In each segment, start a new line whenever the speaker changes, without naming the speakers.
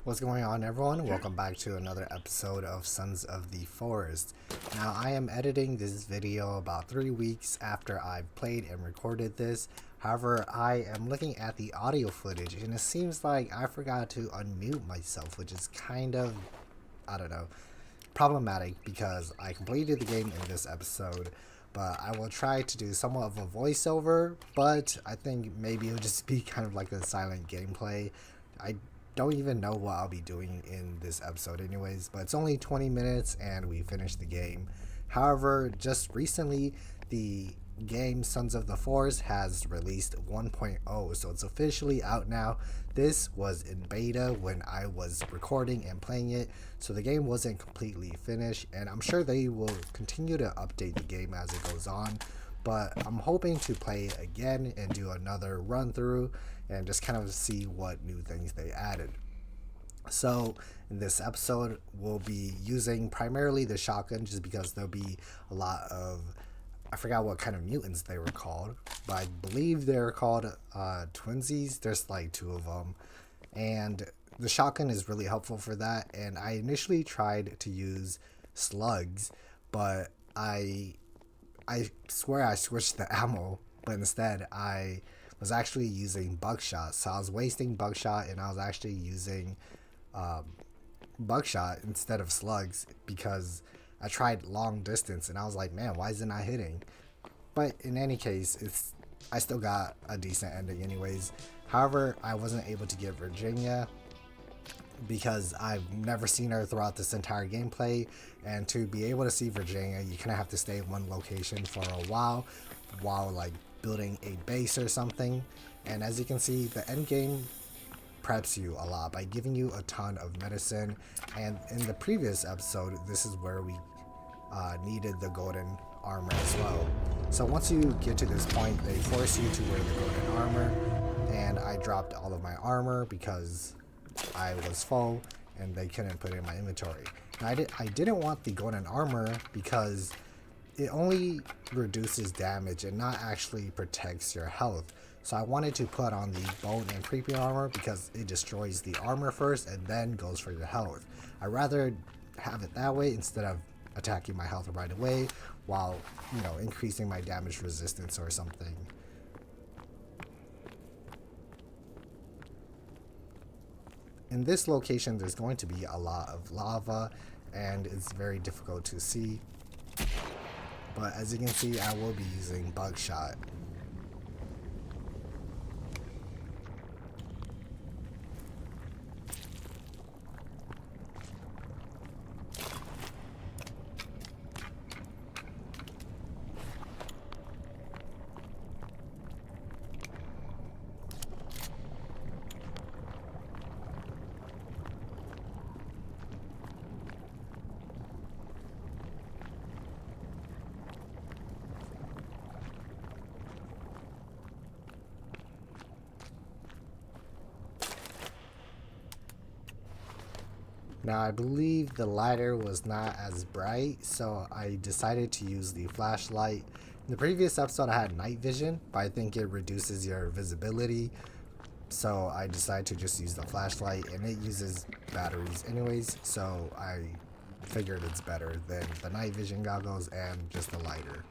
What's going on, everyone? Welcome back to another episode of Sons of the Forest. Now, I am editing this video about 3 weeks after I've played and recorded this. However, I am looking at the audio footage and it seems like I forgot to unmute myself, which is kind of, I don't know, problematic because I completed the game in this episode. But I will try to do somewhat of a voiceover, but I think maybe it'll just be kind of like a silent gameplay. I don't even know what I'll be doing in this episode anyways, but it's only 20 minutes and we finished the game. However, just recently the game Sons of the Forest has released 1.0, so it's officially out now. This was in beta when I was recording and playing it, so the game wasn't completely finished, and I'm sure they will continue to update the game as it goes on. But I'm hoping to play it again and do another run through and just kind of see what new things they added. So in this episode, we'll be using primarily the shotgun just because there'll be a lot of, I forgot what kind of mutants they were called, but I believe they're called twinsies. There's like 2 of them, and the shotgun is really helpful for that. And I initially tried to use slugs, but I swear I switched the ammo, but instead I was actually using buckshot. So I was wasting buckshot and I was actually using buckshot instead of slugs because I tried long distance and I was like, man, why is it not hitting? But in any case, I still got a decent ending anyways. However, I wasn't able to get Virginia because I've never seen her throughout this entire gameplay, and to be able to see Virginia, you kind of have to stay in one location for a while like building a base or something. And as you can see, the end game preps you a lot by giving you a ton of medicine, and in the previous episode, this is where we needed the golden armor as well. So once you get to this point, they force you to wear the golden armor, and I dropped all of my armor because I was full and they couldn't put it in my inventory. Now, I didn't want the golden armor because it only reduces damage and not actually protects your health. So I wanted to put on the bone and creepy armor because it destroys the armor first and then goes for your health. I'd rather have it that way instead of attacking my health right away while, increasing my damage resistance or something. In this location, there's going to be a lot of lava and it's very difficult to see. But as you can see, I will be using buckshot. Now, I believe the lighter was not as bright, so I decided to use the flashlight. In the previous episode, I had night vision, but I think it reduces your visibility, so I decided to just use the flashlight, and it uses batteries anyways, so I figured it's better than the night vision goggles and just the lighter.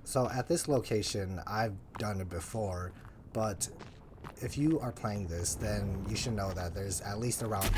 So at this location, I've done it before, but if you are playing this, then you should know that there's at least around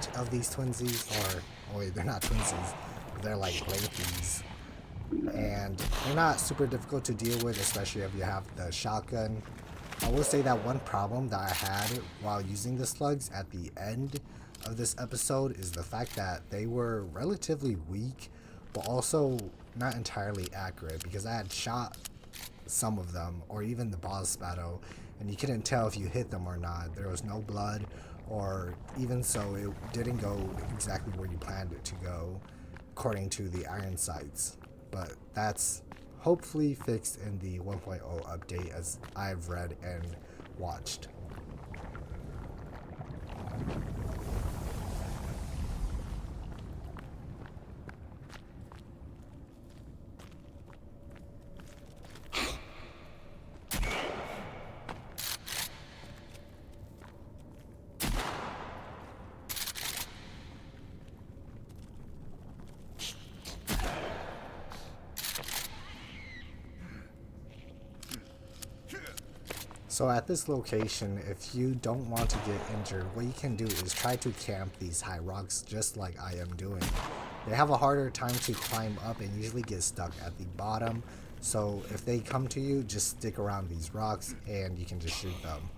8 of these twinsies, or wait, they're not twinsies, they're like lengthies. And they're not super difficult to deal with, especially if you have the shotgun. I will say that one problem that I had while using the slugs at the end of this episode is the fact that they were relatively weak, but also not entirely accurate, because I had shot some of them, or even the boss battle, and you couldn't tell if you hit them or not. There was no blood, or even so, it didn't go exactly where you planned it to go, according to the iron sights. But that's hopefully fixed in the 1.0 update, as I've read and watched. So at this location, if you don't want to get injured, what you can do is try to camp these high rocks just like I am doing. They have a harder time to climb up and usually get stuck at the bottom. So if they come to you, just stick around these rocks and you can just shoot them.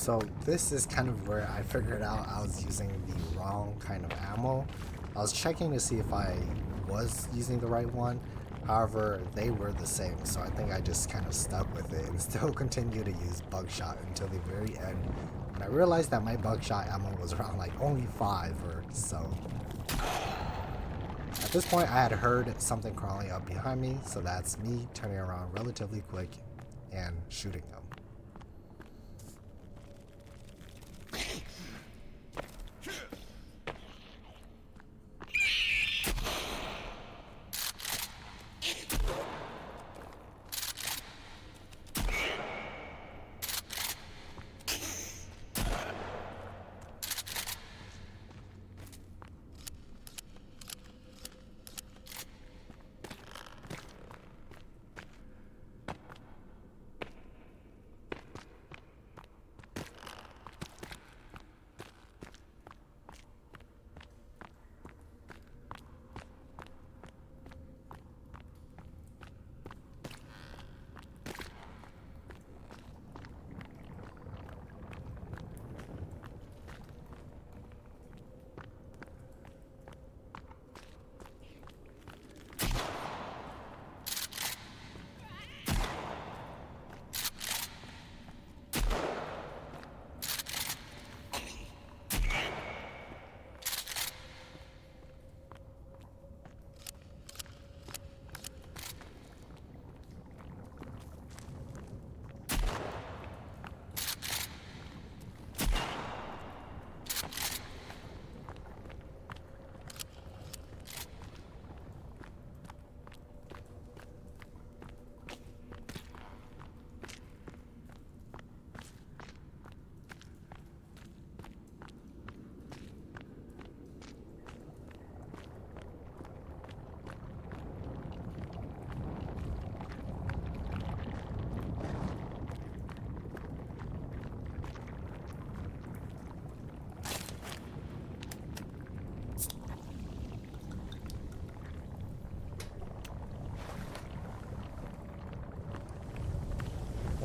So this is kind of where I figured out I was using the wrong kind of ammo. I was checking to see if I was using the right one. However, they were the same, so I think I just kind of stuck with it and still continued to use buckshot until the very end. And I realized that my buckshot ammo was around like only 5 or so. At this point, I had heard something crawling up behind me, so that's me turning around relatively quick and shooting them.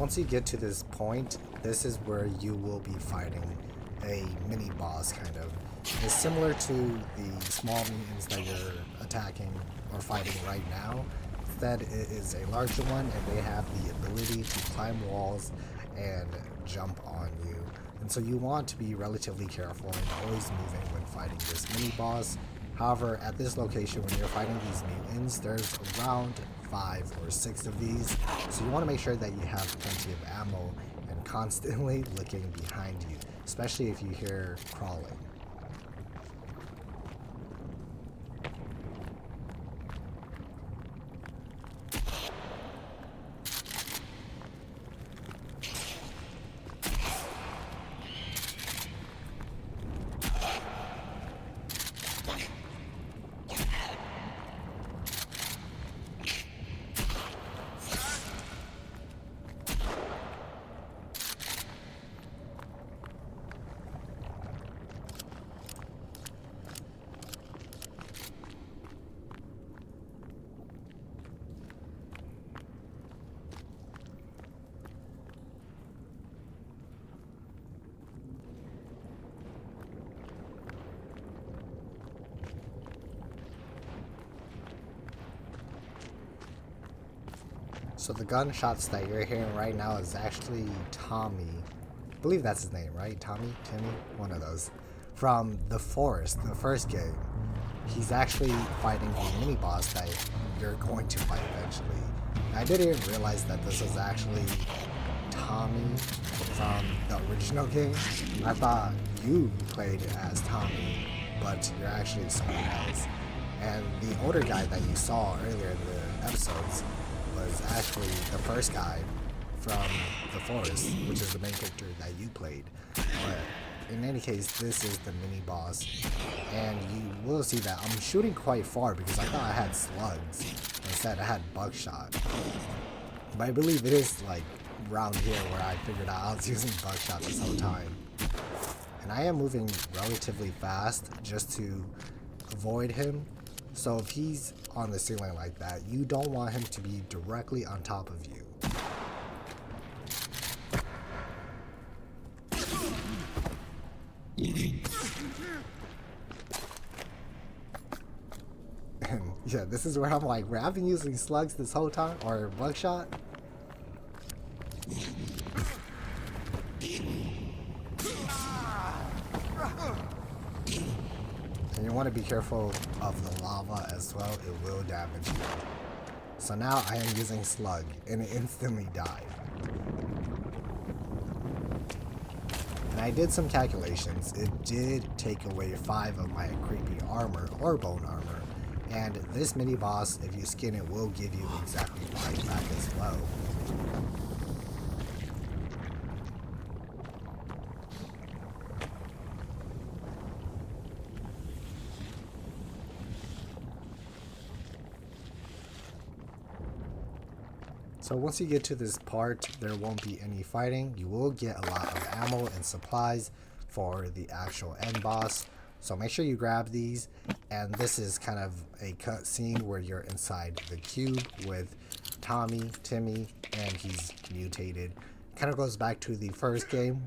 Once you get to this point, this is where you will be fighting a mini boss kind of. It's similar to the small mutants that you're attacking or fighting right now. Instead, it is a larger one and they have the ability to climb walls and jump on you. And so you want to be relatively careful and always moving when fighting this mini boss. However, at this location when you're fighting these mutants, there's around 5 or 6 of these, so you want to make sure that you have plenty of ammo and constantly looking behind you, especially if you hear crawling. So the gunshots that you're hearing right now is actually Tommy. I believe that's his name, right? Tommy? Timmy? One of those. From The Forest, the first game. He's actually fighting the mini-boss that you're going to fight eventually. I didn't realize that this was actually Tommy from the original game. I thought you played as Tommy, but you're actually someone else. And the older guy that you saw earlier in the episodes was actually the first guy from The Forest, which is the main character that you played. But in any case, this is the mini boss, and you will see that I'm shooting quite far because I thought I had slugs. Instead, I had buckshot. But I believe it is like around here where I figured out I was using buckshot this whole time. And I am moving relatively fast just to avoid him. So if he's on the ceiling like that, you don't want him to be directly on top of you. And yeah, this is where I'm like, I've been using slugs this whole time, or buckshot. And you want to be careful of the lava as well, it will damage you. So now I am using slug, and it instantly died. And I did some calculations, it did take away 5 of my creepy armor, or bone armor. And this mini boss, if you skin it, will give you exactly 5 back as well. So once you get to this part, there won't be any fighting. You will get a lot of ammo and supplies for the actual end boss. So make sure you grab these. And this is kind of a cut scene where you're inside the cube with Tommy, Timmy, and he's mutated. Kind of goes back to the first game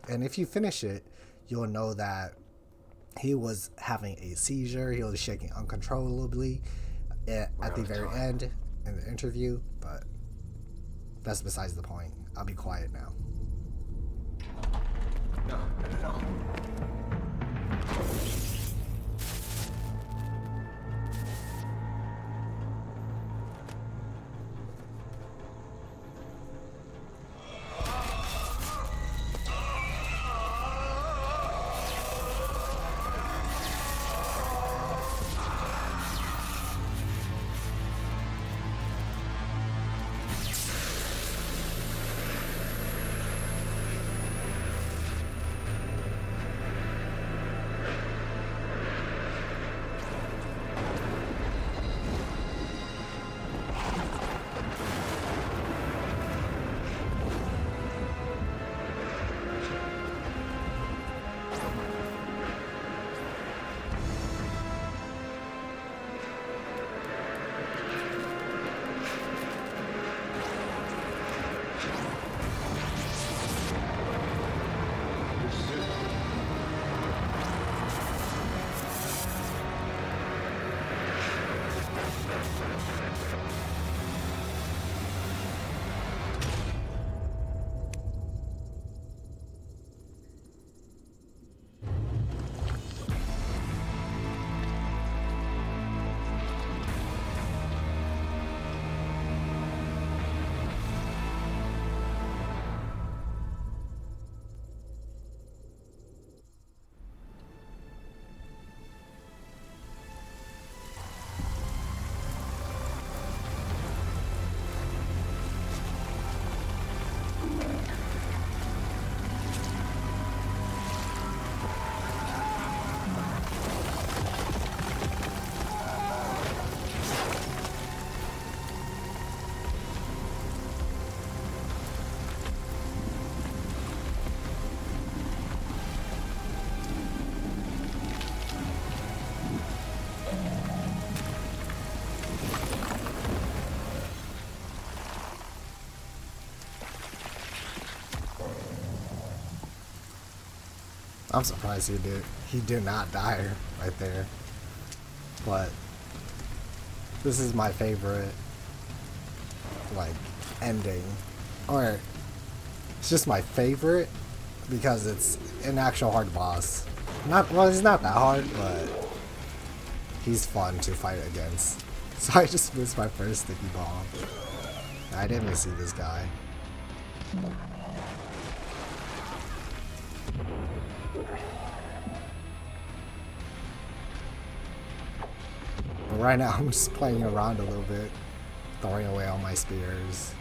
and if you finish it, you'll know that he was having a seizure. He was shaking uncontrollably at the very end in the interview, but that's besides the point. I'll be quiet now.
No.
I'm surprised he did not die right there. But this is my favorite like ending, or it's just my favorite because it's an actual hard boss. He's not that hard, but he's fun to fight against. So I just missed my first sticky bomb. I didn't see this guy. But right now I'm just playing around a little bit, throwing away all my spears.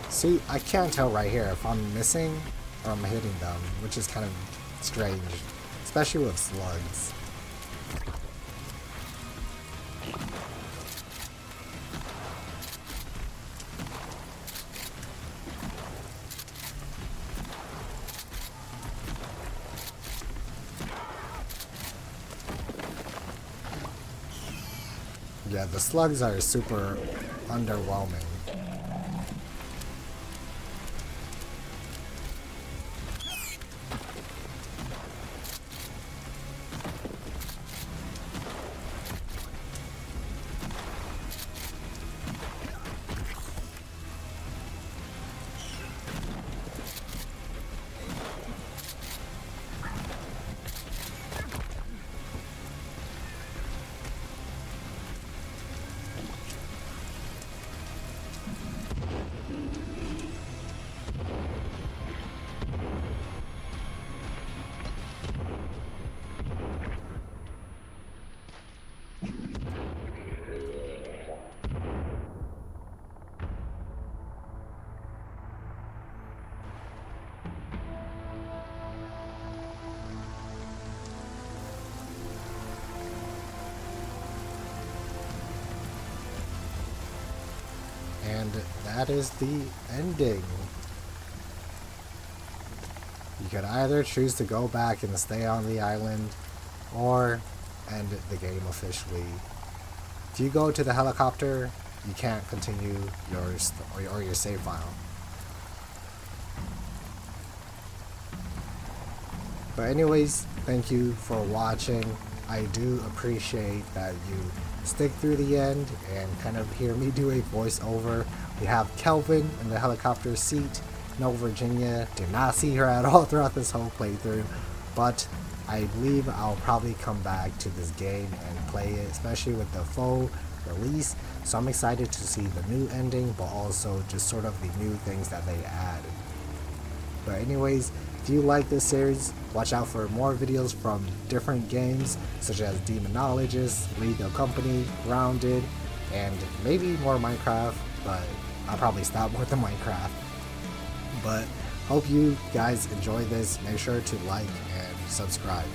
See, I can't tell right here if I'm missing or I'm hitting them, which is kind of strange, especially with slugs. Yeah, the slugs are super underwhelming. And that is the ending. You could either choose to go back and stay on the island, or end the game officially. If you go to the helicopter, you can't continue your save file. But anyways, thank you for watching. I do appreciate that you stick through the end and kind of hear me do a voiceover. We have Kelvin in the helicopter seat. No, Virginia. Did not see her at all throughout this whole playthrough. But I believe I'll probably come back to this game and play it, especially with the full release. So I'm excited to see the new ending, but also just sort of the new things that they added. But anyways, if you like this series, watch out for more videos from different games such as Demonologist, League of Company, Grounded, and maybe more Minecraft, but I'll probably stop with the Minecraft. But hope you guys enjoy this. Make sure to like and subscribe.